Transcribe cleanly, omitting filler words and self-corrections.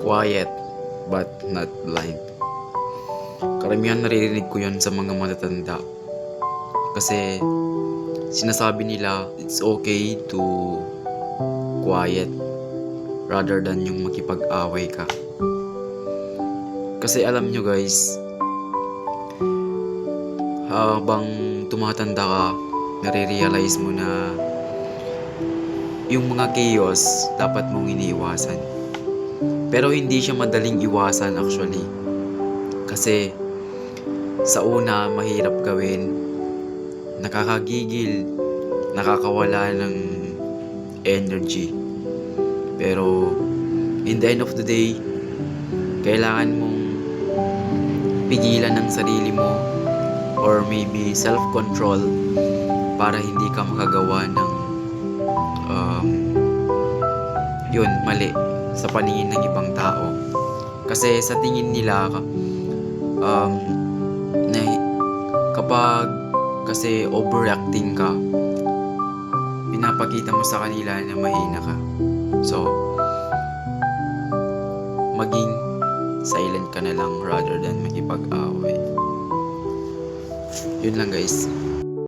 quiet but not blind. Karamihan naririnig ko yun sa mga matatanda. Kasi sinasabi nila it's okay to quiet rather than yung makipag-away ka. Kasi alam nyo guys, habang tumatanda ka, nare-realize mo na yung mga chaos dapat mong iniiwasan. Pero hindi siya madaling iwasan actually. Kasi sa una, mahirap gawin, nakakagigil, nakakawala ng energy. Pero in the end of the day, kailangan mong pigilan ng sarili mo or maybe self-control para hindi ka makagawa ng yun, mali sa paningin ng ibang tao. Kasi sa tingin nila na kapag kasi overreacting ka, pinapakita mo sa kanila na mahina ka. So maging silent ka na lang rather than makipag-away. Yun lang guys.